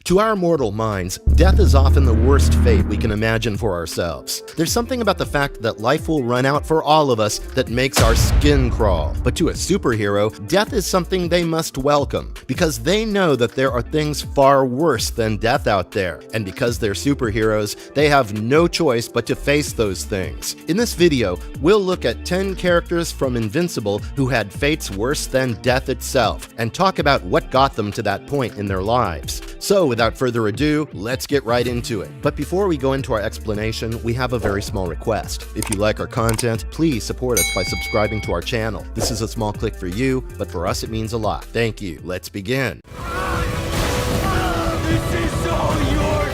To our mortal minds, death is often the worst fate we can imagine for ourselves. There's something about the fact that life will run out for all of us that makes our skin crawl. But to a superhero, death is something they must welcome, because they know that there are things far worse than death out there. And because they're superheroes, they have no choice but to face those things. In this video, we'll look at 10 characters from Invincible who had fates worse than death itself, and talk about what got them to that point in their lives. So without further ado, let's get right into it. But before we go into our explanation, we have a very small request. If you like our content, please support us by subscribing to our channel. This is a small click for you, but for us it means a lot. Thank you. Let's begin. This is all your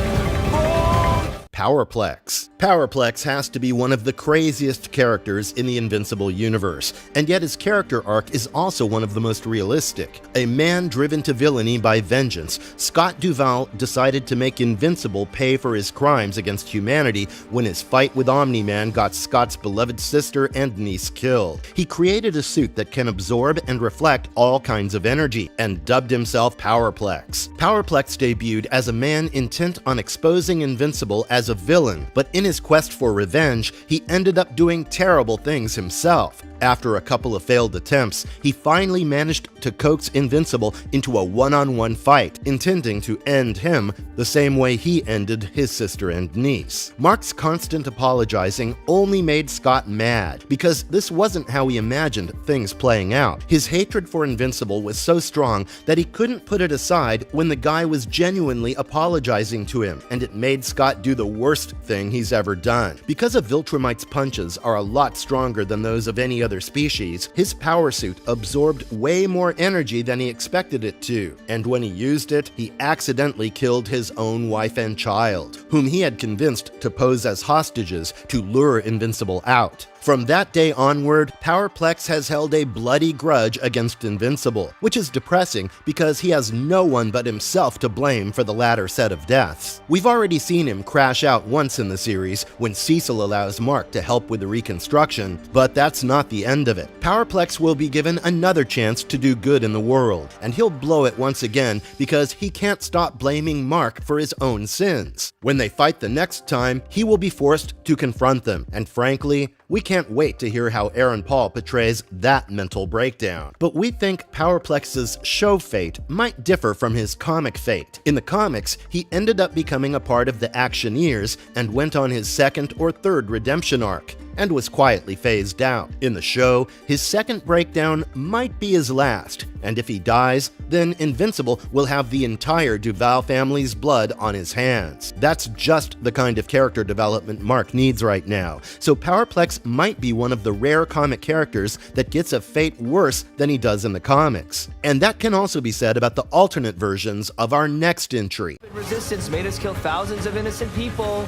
fault! Powerplex. Powerplex has to be one of the craziest characters in the Invincible universe, and yet his character arc is also one of the most realistic. A man driven to villainy by vengeance, Scott Duvall decided to make Invincible pay for his crimes against humanity when his fight with Omni-Man got Scott's beloved sister and niece killed. He created a suit that can absorb and reflect all kinds of energy, and dubbed himself Powerplex. Powerplex debuted as a man intent on exposing Invincible as a villain, but in his quest for revenge, he ended up doing terrible things himself. After a couple of failed attempts, he finally managed to coax Invincible into a one-on-one fight, intending to end him the same way he ended his sister and niece. Mark's constant apologizing only made Scott mad, because this wasn't how he imagined things playing out. His hatred for Invincible was so strong that he couldn't put it aside when the guy was genuinely apologizing to him, and it made Scott do the worst thing he's ever done. Because a Viltrumite's punches are a lot stronger than those of any other species, his power suit absorbed way more energy than he expected it to, and when he used it, he accidentally killed his own wife and child, whom he had convinced to pose as hostages to lure Invincible out. From that day onward, Powerplex has held a bloody grudge against Invincible, which is depressing because he has no one but himself to blame for the latter set of deaths. We've already seen him crash out once in the series when Cecil allows Mark to help with the reconstruction, but that's not the end of it. Powerplex will be given another chance to do good in the world, and he'll blow it once again because he can't stop blaming Mark for his own sins. When they fight the next time, he will be forced to confront them, and frankly, we can't wait to hear how Aaron Paul portrays that mental breakdown. But we think Powerplex's show fate might differ from his comic fate. In the comics, he ended up becoming a part of the Actioneers and went on his second or third redemption arc, and was quietly phased out. In the show, his second breakdown might be his last, and if he dies, then Invincible will have the entire Duvall family's blood on his hands. That's just the kind of character development Mark needs right now, so Powerplex might be one of the rare comic characters that gets a fate worse than he does in the comics. And that can also be said about the alternate versions of our next entry. Resistance made us kill thousands of innocent people.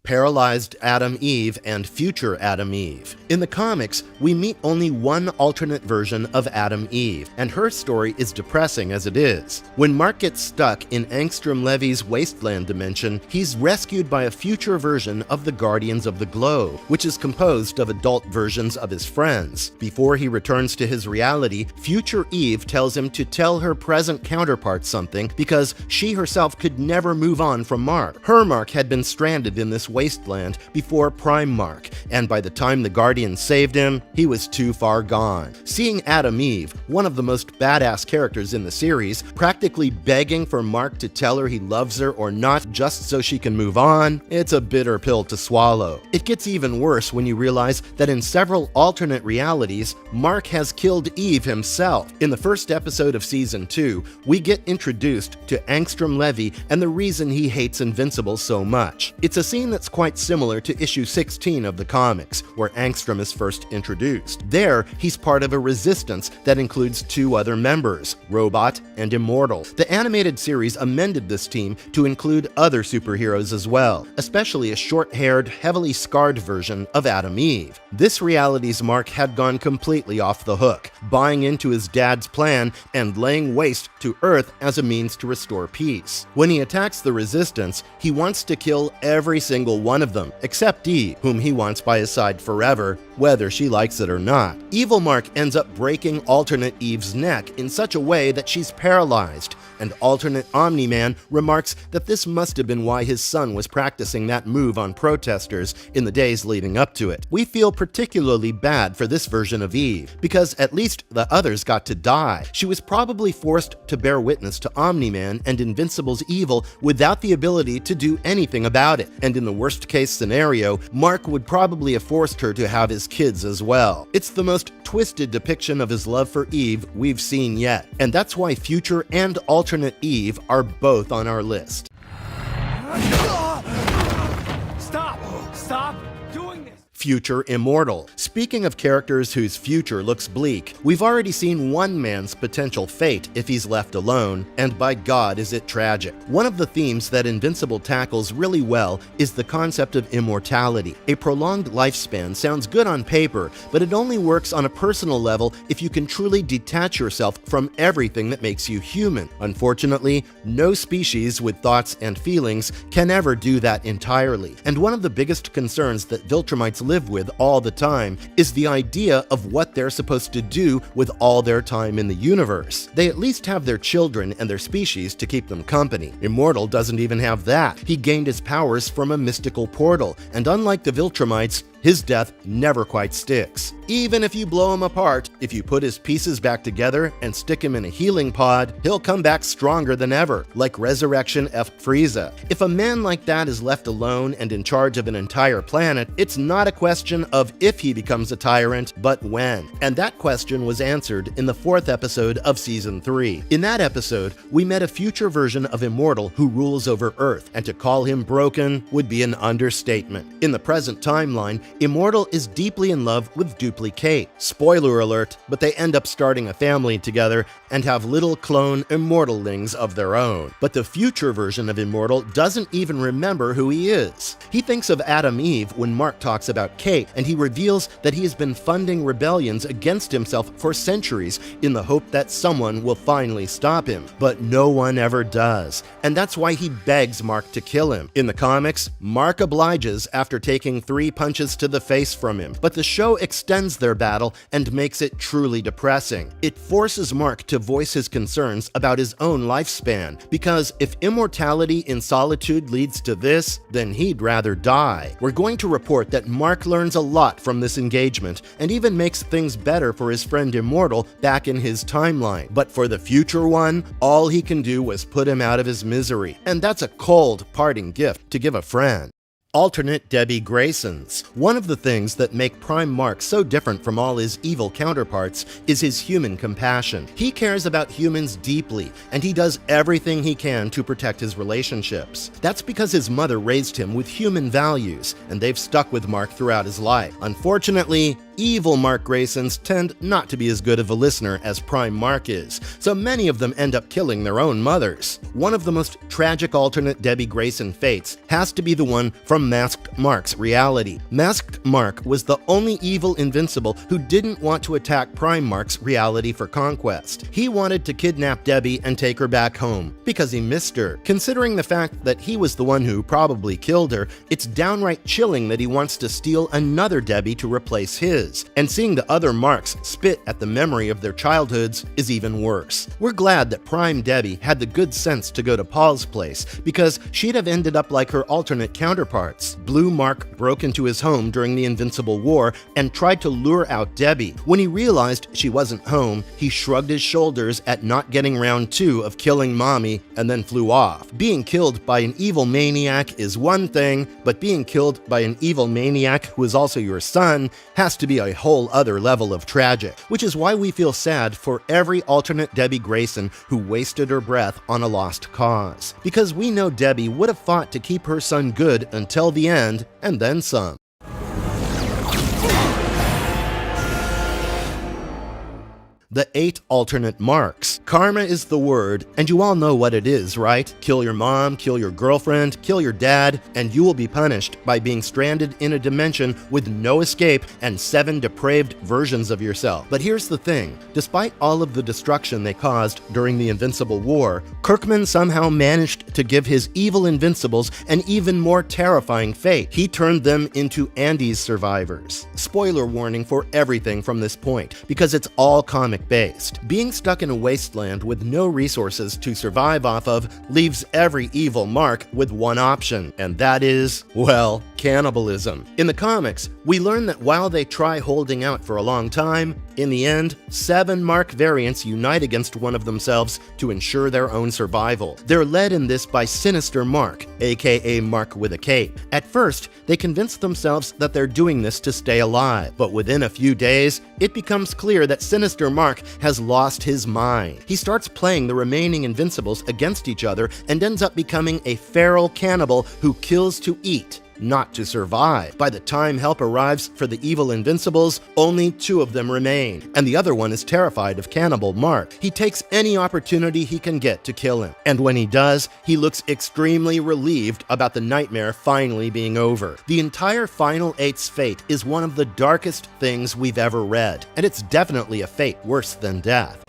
Paralyzed Adam Eve and Future Adam Eve. In the comics, we meet only one alternate version of Adam Eve, and her story is depressing as it is. When Mark gets stuck in Angstrom Levy's wasteland dimension, he's rescued by a future version of the Guardians of the Globe, which is composed of adult versions of his friends. Before he returns to his reality, Future Eve tells him to tell her present counterpart something because she herself could never move on from Mark. Her Mark had been stranded in this wasteland before Prime Mark, and by the time the Guardians saved him, he was too far gone. Seeing Adam Eve, one of the most badass characters in the series, practically begging for Mark to tell her he loves her or not just so she can move on, it's a bitter pill to swallow. It gets even worse when you realize that in several alternate realities, Mark has killed Eve himself. In the first episode of Season 2, we get introduced to Angstrom Levy and the reason he hates Invincible so much. It's a scene that's quite similar to issue 16 of the comics, where Angstrom is first introduced. There, he's part of a resistance that includes two other members, Robot and Immortal. The animated series amended this team to include other superheroes as well, especially a short-haired, heavily scarred version of Adam Eve. This reality's Mark had gone completely off the hook, buying into his dad's plan and laying waste to Earth as a means to restore peace. When he attacks the resistance, he wants to kill every single single one of them, except Eve, whom he wants by his side forever, whether she likes it or not. Evil Mark ends up breaking alternate Eve's neck in such a way that she's paralyzed, and alternate Omni-Man remarks that this must have been why his son was practicing that move on protesters in the days leading up to it. We feel particularly bad for this version of Eve, because at least the others got to die. She was probably forced to bear witness to Omni-Man and Invincible's evil without the ability to do anything about it, and in the worst case scenario, Mark would probably have forced her to have his kids as well. It's the most twisted depiction of his love for Eve we've seen yet, and that's why future and alternate Eve are both on our list. Stop doing this! Future Immortal. Speaking of characters whose future looks bleak, we've already seen one man's potential fate if he's left alone, and by God is it tragic. One of the themes that Invincible tackles really well is the concept of immortality. A prolonged lifespan sounds good on paper, but it only works on a personal level if you can truly detach yourself from everything that makes you human. Unfortunately, no species with thoughts and feelings can ever do that entirely, and one of the biggest concerns that Viltrumites live with all the time is the idea of what they're supposed to do with all their time in the universe. They at least have their children and their species to keep them company. Immortal doesn't even have that. He gained his powers from a mystical portal, and unlike the Viltrumites, his death never quite sticks. Even if you blow him apart, if you put his pieces back together and stick him in a healing pod, he'll come back stronger than ever, like Resurrection F. Frieza. If a man like that is left alone and in charge of an entire planet, it's not a question of if he becomes a tyrant, but when. And that question was answered in the 4th episode of Season 3. In that episode, we met a future version of Immortal who rules over Earth, and to call him broken would be an understatement. In the present timeline, Immortal is deeply in love with Duplicate. Spoiler alert, but they end up starting a family together and have little clone Immortalings of their own. But the future version of Immortal doesn't even remember who he is. He thinks of Adam Eve when Mark talks about Kate, and he reveals that he has been funding rebellions against himself for centuries in the hope that someone will finally stop him. But no one ever does, and that's why he begs Mark to kill him. In the comics, Mark obliges after taking 3 punches to the face from him, but the show extends their battle and makes it truly depressing. It forces Mark to voice his concerns about his own lifespan, because if immortality in solitude leads to this, then he'd rather die. We're going to report that Mark learns a lot from this engagement, and even makes things better for his friend Immortal back in his timeline. But for the future one, all he can do was put him out of his misery, and that's a cold parting gift to give a friend. Alternate Debbie Graysons. One of the things that make Prime Mark so different from all his evil counterparts is his human compassion. He cares about humans deeply, and he does everything he can to protect his relationships. That's because his mother raised him with human values, and they've stuck with Mark throughout his life. Unfortunately, evil Mark Graysons tend not to be as good of a listener as Prime Mark is, so many of them end up killing their own mothers. One of the most tragic alternate Debbie Grayson fates has to be the one from Masked Mark's reality. Masked Mark was the only evil Invincible who didn't want to attack Prime Mark's reality for conquest. He wanted to kidnap Debbie and take her back home, because he missed her. Considering the fact that he was the one who probably killed her, it's downright chilling that he wants to steal another Debbie to replace his. And seeing the other Marks spit at the memory of their childhoods is even worse. We're glad that Prime Debbie had the good sense to go to Paul's place, because she'd have ended up like her alternate counterparts. Blue Mark broke into his home during the Invincible War and tried to lure out Debbie. When he realized she wasn't home, he shrugged his shoulders at not getting round 2 of killing Mommy and then flew off. Being killed by an evil maniac is one thing, but being killed by an evil maniac who is also your son has to be a whole other level of tragic, which is why we feel sad for every alternate Debbie Grayson who wasted her breath on a lost cause. Because we know Debbie would have fought to keep her son good until the end, and then some. the 8 alternate marks. Karma is the word, and you all know what it is, right? Kill your mom, kill your girlfriend, kill your dad, and you will be punished by being stranded in a dimension with no escape and 7 depraved versions of yourself. But here's the thing, despite all of the destruction they caused during the Invincible War, Kirkman somehow managed to give his evil Invincibles an even more terrifying fate. He turned them into Andy's survivors. Spoiler warning for everything from this point, because it's all comic-based. Being stuck in a wasteland with no resources to survive off of leaves every evil Mark with one option, and that is, well, cannibalism. In the comics, we learn that while they try holding out for a long time, in the end, 7 Mark variants unite against one of themselves to ensure their own survival. They're led in this by Sinister Mark, aka Mark with a cape. At first, they convince themselves that they're doing this to stay alive, but within a few days, it becomes clear that Sinister Mark has lost his mind. He starts playing the remaining Invincibles against each other and ends up becoming a feral cannibal who kills to eat, not to survive. By the time help arrives for the evil Invincibles, only 2 of them remain, and the other one is terrified of Cannibal Mark. He takes any opportunity he can get to kill him, and when he does, he looks extremely relieved about the nightmare finally being over. The entire Final 8's fate is one of the darkest things we've ever read, and it's definitely a fate worse than death.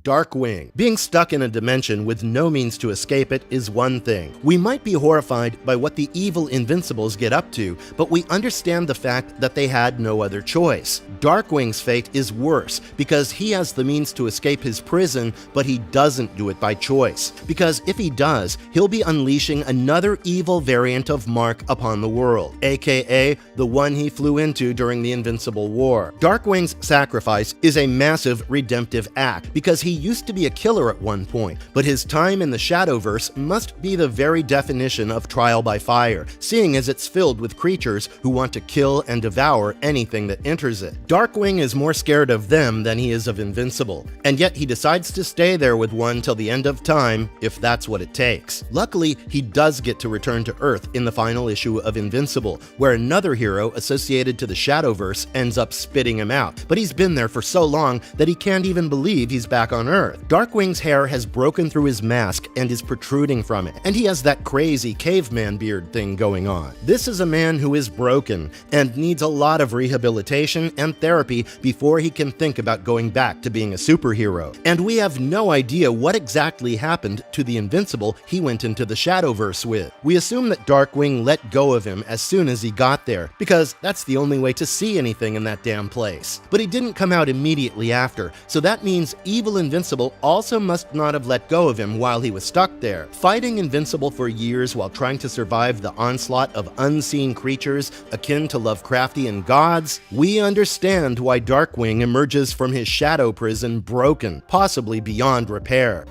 Darkwing. Being stuck in a dimension with no means to escape it is one thing. We might be horrified by what the evil Invincibles get up to, but we understand the fact that they had no other choice. Darkwing's fate is worse because he has the means to escape his prison, but he doesn't do it by choice. Because if he does, he'll be unleashing another evil variant of Mark upon the world, aka the one he flew into during the Invincible War. Darkwing's sacrifice is a massive redemptive act because he used to be a killer at one point, but his time in the Shadowverse must be the very definition of trial by fire, seeing as it's filled with creatures who want to kill and devour anything that enters it. Darkwing is more scared of them than he is of Invincible, and yet he decides to stay there with one till the end of time, if that's what it takes. Luckily, he does get to return to Earth in the final issue of Invincible, where another hero associated to the Shadowverse ends up spitting him out, but he's been there for so long that he can't even believe he's back on Earth. Darkwing's hair has broken through his mask and is protruding from it, and he has that crazy caveman beard thing going on. This is a man who is broken and needs a lot of rehabilitation and therapy before he can think about going back to being a superhero. And we have no idea what exactly happened to the Invincible he went into the Shadowverse with. We assume that Darkwing let go of him as soon as he got there, because that's the only way to see anything in that damn place. But he didn't come out immediately after, so that means evil Invincible also must not have let go of him while he was stuck there. Fighting Invincible for years while trying to survive the onslaught of unseen creatures akin to Lovecraftian gods, we understand why Darkwing emerges from his shadow prison broken, possibly beyond repair.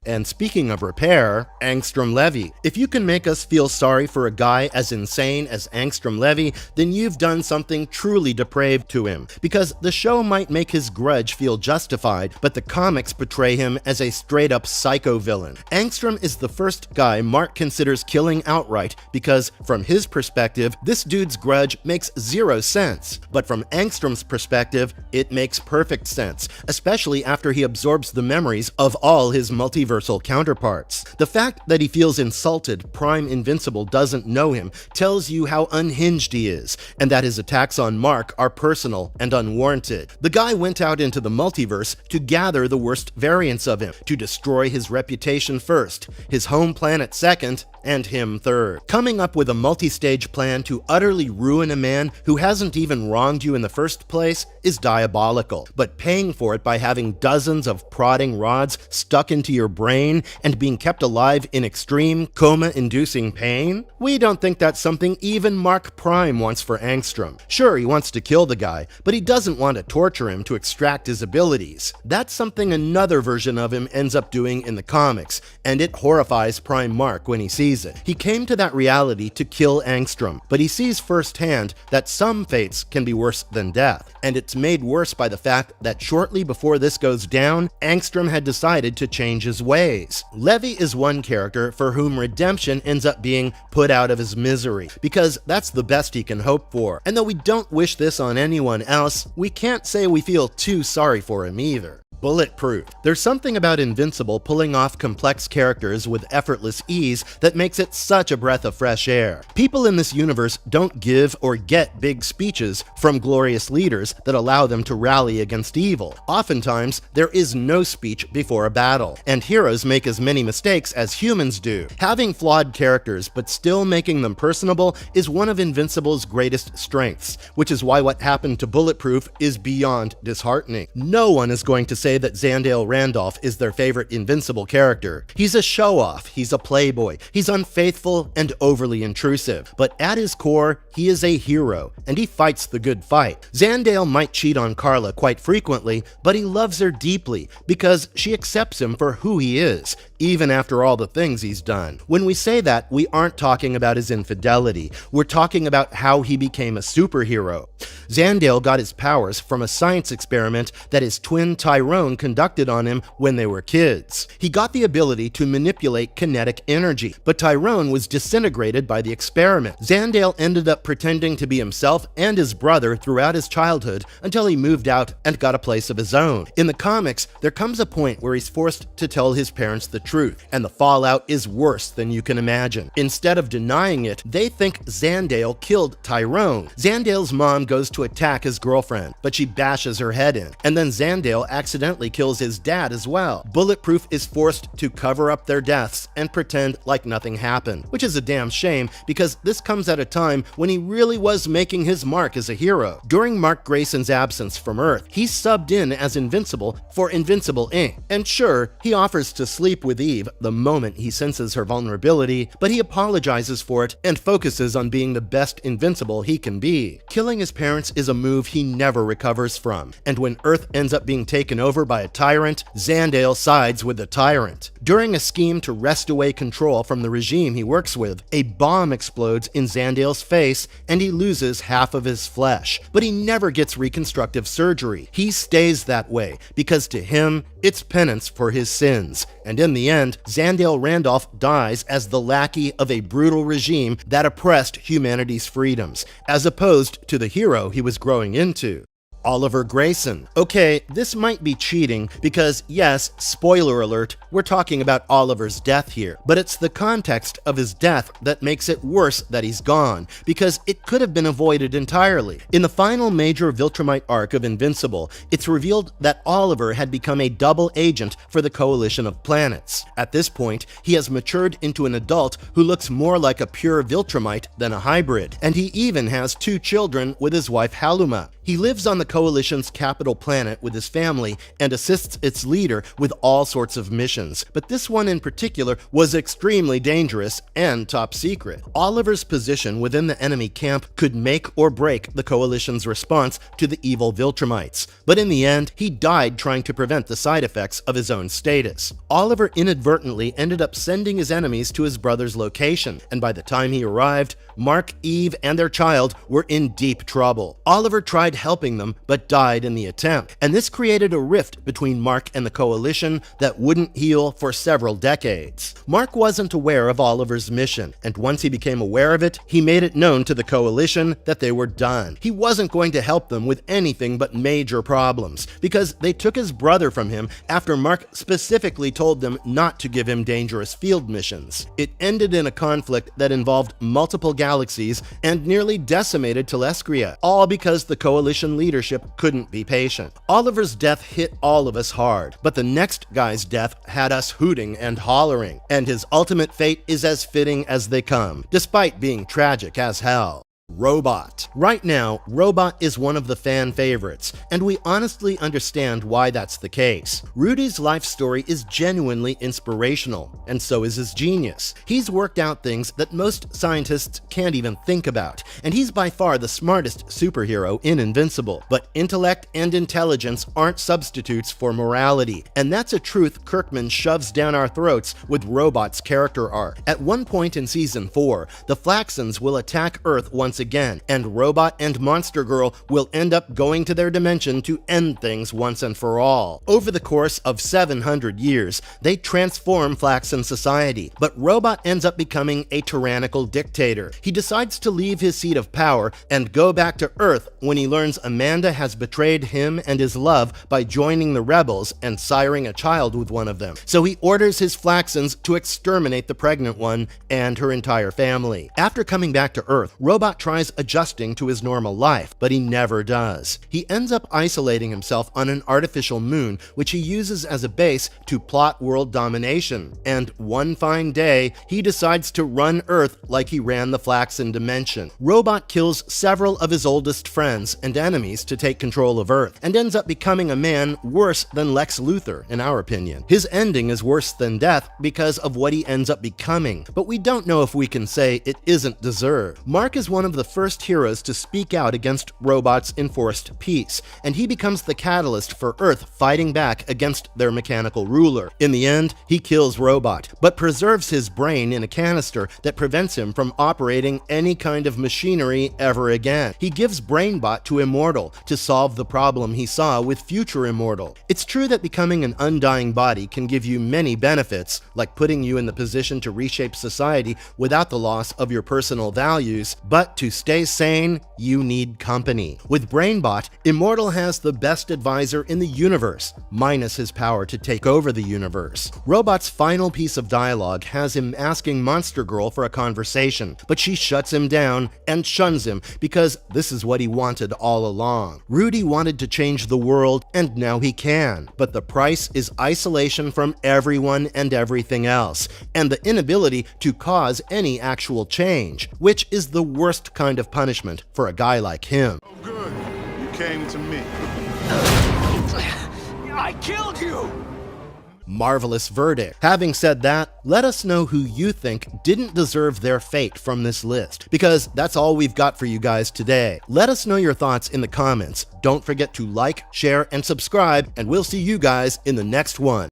And speaking of repair, Angstrom Levy. If you can make us feel sorry for a guy as insane as Angstrom Levy, then you've done something truly depraved to him. Because the show might make his grudge feel justified, but the comics portray him as a straight-up psycho villain. Angstrom is the first guy Mark considers killing outright because, from his perspective, this dude's grudge makes 0 sense. But from Angstrom's perspective, it makes perfect sense, especially after he absorbs the memories of all his multiversal counterparts. The fact that he feels insulted Prime Invincible doesn't know him tells you how unhinged he is, and that his attacks on Mark are personal and unwarranted. The guy went out into the multiverse to gather the worst variants of him, to destroy his reputation first, his home planet second, and him third. Coming up with a multi-stage plan to utterly ruin a man who hasn't even wronged you in the first place is diabolical, but paying for it by having dozens of prodding rods stuck into your brain and being kept alive in extreme coma-inducing pain? We don't think that's something even Mark Prime wants for Angstrom. Sure, he wants to kill the guy, but he doesn't want to torture him to extract his abilities. That's something another version of him ends up doing in the comics, and it horrifies Prime Mark when he sees it. He came to that reality to kill Angstrom, but he sees firsthand that some fates can be worse than death, and it's made worse by the fact that shortly before this goes down, Angstrom had decided to change his ways. Levi is one character for whom redemption ends up being put out of his misery, because that's the best he can hope for. And though we don't wish this on anyone else, we can't say we feel too sorry for him either. Bulletproof. There's something about Invincible pulling off complex characters with effortless ease that makes it such a breath of fresh air. People in this universe don't give or get big speeches from glorious leaders that allow them to rally against evil. Oftentimes, there is no speech before a battle, and heroes make as many mistakes as humans do. Having flawed characters but still making them personable is one of Invincible's greatest strengths, which is why what happened to Bulletproof is beyond disheartening. No one is going to say that Zandale Randolph is their favorite Invincible character. He's a show-off, he's a playboy, he's unfaithful and overly intrusive, but at his core, he is a hero, and he fights the good fight. Zandale might cheat on Carla quite frequently, but he loves her deeply because she accepts him for who he is, even after all the things he's done. When we say that, we aren't talking about his infidelity, we're talking about how he became a superhero. Zandale got his powers from a science experiment that his twin Tyrone conducted on him when they were kids. He got the ability to manipulate kinetic energy, but Tyrone was disintegrated by the experiment. Zandale ended up pretending to be himself and his brother throughout his childhood until he moved out and got a place of his own. In the comics, there comes a point where he's forced to tell his parents the truth, and the fallout is worse than you can imagine. Instead of denying it, they think Zandale killed Tyrone. Zandale's mom goes to attack his girlfriend, but she bashes her head in, and then Zandale accidentally kills his dad as well. Bulletproof is forced to cover up their deaths and pretend like nothing happened, which is a damn shame because this comes at a time when he really was making his mark as a hero. During Mark Grayson's absence from Earth, he subbed in as Invincible for Invincible Inc. And sure, he offers to sleep with Eve the moment he senses her vulnerability, but he apologizes for it and focuses on being the best Invincible he can be. Killing his parents is a move he never recovers from, and when Earth ends up being taken over by a tyrant, Zandale sides with the tyrant. During a scheme to wrest away control from the regime he works with, a bomb explodes in Zandale's face and he loses half of his flesh. But he never gets reconstructive surgery. He stays that way because to him, it's penance for his sins. And in the end, Zandale Randolph dies as the lackey of a brutal regime that oppressed humanity's freedoms, as opposed to the hero he was growing into. Oliver Grayson. Okay, this might be cheating because, yes, spoiler alert, we're talking about Oliver's death here, but it's the context of his death that makes it worse that he's gone, because it could have been avoided entirely. In the final major Viltrumite arc of Invincible, it's revealed that Oliver had become a double agent for the Coalition of Planets. At this point, he has matured into an adult who looks more like a pure Viltrumite than a hybrid, and he even has 2 children with his wife Haluma. He lives on the Coalition's capital planet with his family and assists its leader with all sorts of missions, but this one in particular was extremely dangerous and top secret. Oliver's position within the enemy camp could make or break the Coalition's response to the evil Viltrumites, but in the end, he died trying to prevent the side effects of his own status. Oliver inadvertently ended up sending his enemies to his brother's location, and by the time he arrived, Mark, Eve, and their child were in deep trouble. Oliver tried helping them, but died in the attempt, and this created a rift between Mark and the Coalition that wouldn't heal for several decades. Mark wasn't aware of Oliver's mission, and once he became aware of it, he made it known to the Coalition that they were done. He wasn't going to help them with anything but major problems, because they took his brother from him after Mark specifically told them not to give him dangerous field missions. It ended in a conflict that involved multiple galaxies and nearly decimated Telescria, all because the Coalition leadership couldn't be patient. Oliver's death hit all of us hard, but the next guy's death had us hooting and hollering, and his ultimate fate is as fitting as they come, despite being tragic as hell. Robot. Right now, Robot is one of the fan favorites, and we honestly understand why that's the case. Rudy's life story is genuinely inspirational, and so is his genius. He's worked out things that most scientists can't even think about, and he's by far the smartest superhero in Invincible. But intellect and intelligence aren't substitutes for morality, and that's a truth Kirkman shoves down our throats with Robot's character arc. At one point in Season 4, the Flaxons will attack Earth once once again, and Robot and Monster Girl will end up going to their dimension to end things once and for all. Over the course of 700 years, they transform Flaxen society, but Robot ends up becoming a tyrannical dictator. He decides to leave his seat of power and go back to Earth when he learns Amanda has betrayed him and his love by joining the rebels and siring a child with one of them. So he orders his Flaxens to exterminate the pregnant one and her entire family. After coming back to Earth, Robot tries adjusting to his normal life, but he never does. He ends up isolating himself on an artificial moon, which he uses as a base to plot world domination. And one fine day, he decides to run Earth like he ran the Flaxen dimension. Robot kills several of his oldest friends and enemies to take control of Earth, and ends up becoming a man worse than Lex Luthor, in our opinion. His ending is worse than death because of what he ends up becoming, but we don't know if we can say it isn't deserved. Mark is one of the first heroes to speak out against Robot's enforced peace, and he becomes the catalyst for Earth fighting back against their mechanical ruler. In the end, he kills Robot, but preserves his brain in a canister that prevents him from operating any kind of machinery ever again. He gives BrainBot to Immortal to solve the problem he saw with future Immortal. It's true that becoming an undying body can give you many benefits, like putting you in the position to reshape society without the loss of your personal values, but to stay sane, you need company. With BrainBot, Immortal has the best advisor in the universe, minus his power to take over the universe. Robot's final piece of dialogue has him asking Monster Girl for a conversation, but she shuts him down and shuns him because this is what he wanted all along. Rudy wanted to change the world, and now he can, but the price is isolation from everyone and everything else, and the inability to cause any actual change, which is the worst kind of punishment for a guy like him. Oh good, you came to me. I killed you! Marvelous verdict. Having said that, let us know who you think didn't deserve their fate from this list, because that's all we've got for you guys today. Let us know your thoughts in the comments. Don't forget to like, share, and subscribe, and we'll see you guys in the next one.